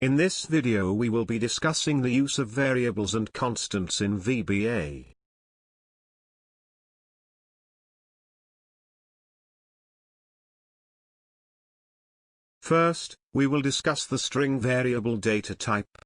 In this video we will be discussing the use of variables and constants in VBA. First, we will discuss the string variable data type.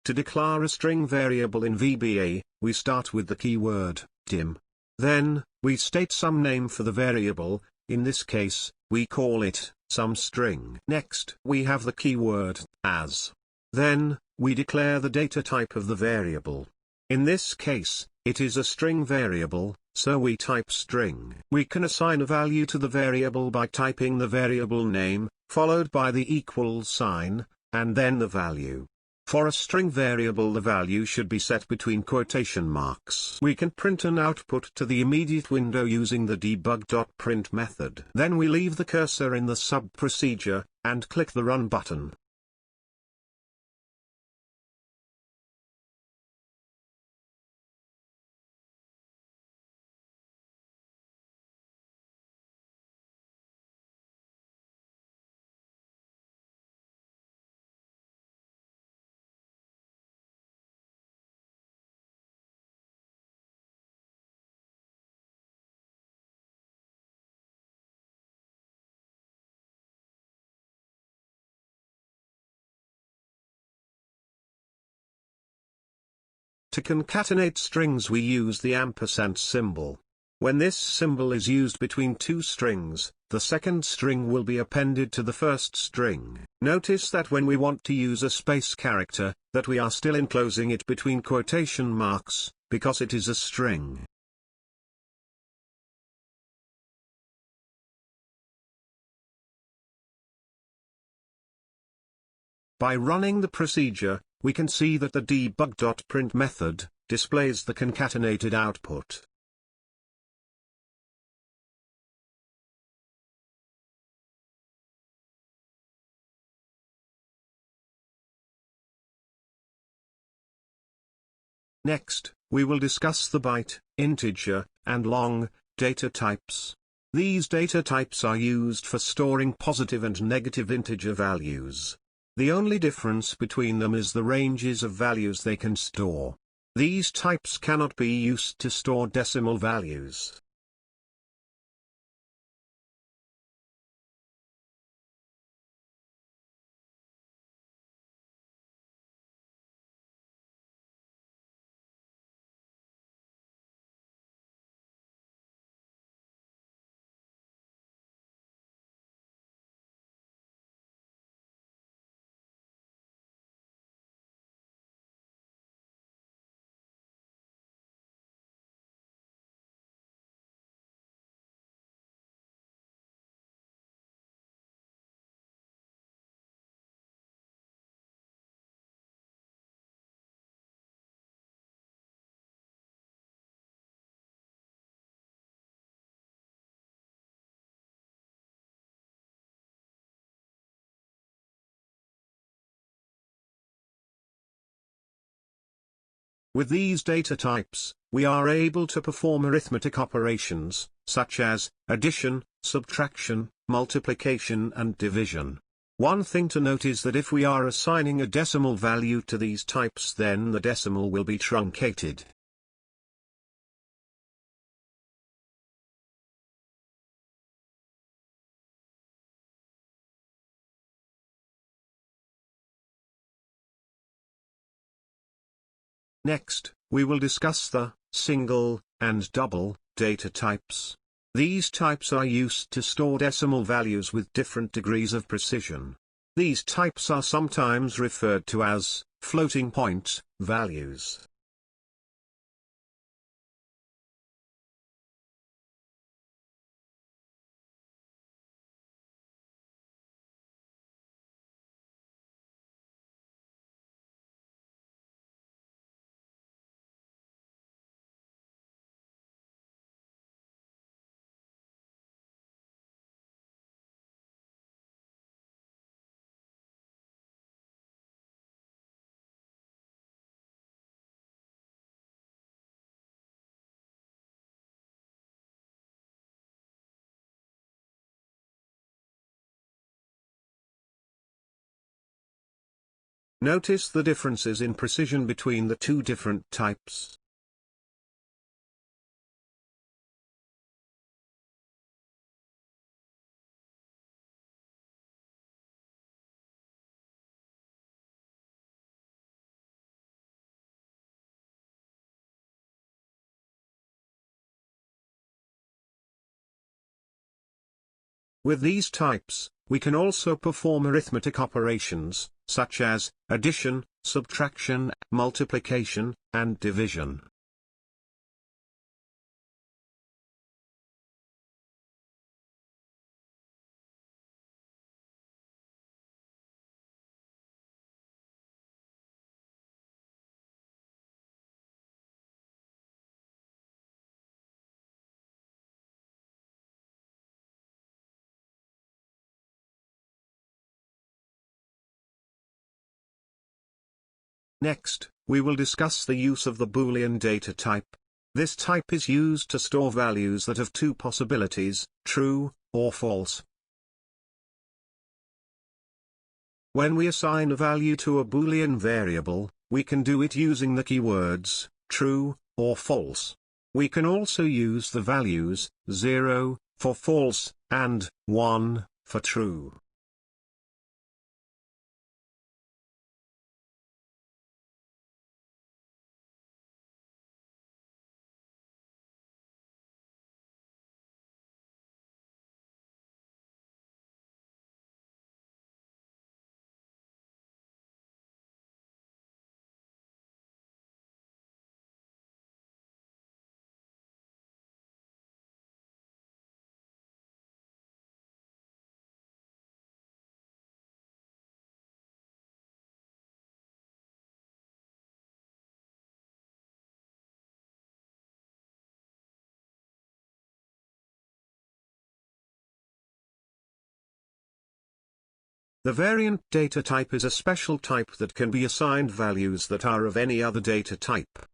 To declare a string variable in VBA, we start with the keyword dim. Then, we state some name for the variable. In this case, we call it some string. Next, we have the keyword as. Then, we declare the data type of the variable. In this case, it is a string variable, so we type string. We can assign a value to the variable by typing the variable name, followed by the equals sign, and then the value. For a string variable, the value should be set between quotation marks. We can print an output to the immediate window using the debug.print method. Then we leave the cursor in the sub procedure, and click the Run button. To concatenate strings, we use the ampersand symbol. When this symbol is used between two strings, the second string will be appended to the first string. Notice that when we want to use a space character, that we are still enclosing it between quotation marks, because it is a string. By running the procedure, we can see that the debug.print method displays the concatenated output. Next, we will discuss the byte, integer, and long data types. These data types are used for storing positive and negative integer values. The only difference between them is the ranges of values they can store. These types cannot be used to store decimal values. With these data types, we are able to perform arithmetic operations, such as addition, subtraction, multiplication and division. One thing to note is that if we are assigning a decimal value to these types, then the decimal will be truncated. Next, we will discuss the single and double data types. These types are used to store decimal values with different degrees of precision. These types are sometimes referred to as floating point values. Notice the differences in precision between the two different types. With these types, we can also perform arithmetic operations, such as addition, subtraction, multiplication, and division. Next, we will discuss the use of the Boolean data type. This type is used to store values that have two possibilities, true or false. When we assign a value to a Boolean variable, we can do it using the keywords true or false. We can also use the values 0 for false and 1 for true. The variant data type is a special type that can be assigned values that are of any other data type.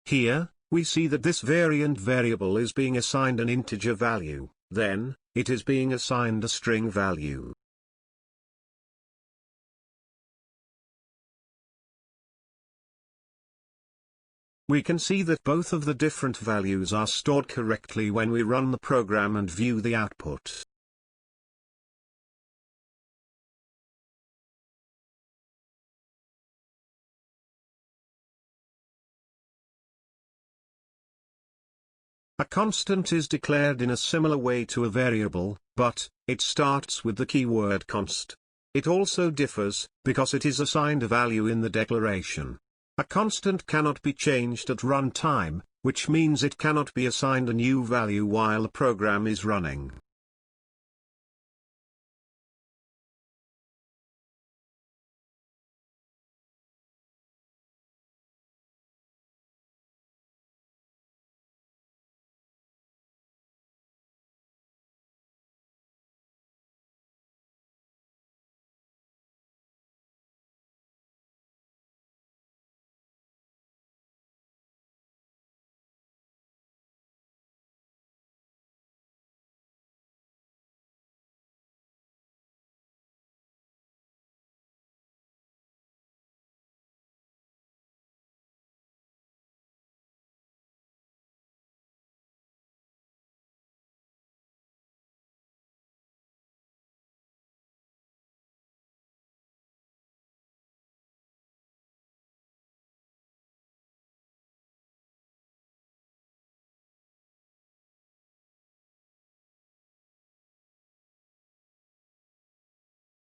Here, we see that this variant variable is being assigned an integer value, then, it is being assigned a string value. We can see that both of the different values are stored correctly when we run the program and view the output. A constant is declared in a similar way to a variable, but it starts with the keyword const. It also differs, because it is assigned a value in the declaration. A constant cannot be changed at runtime, which means it cannot be assigned a new value while the program is running.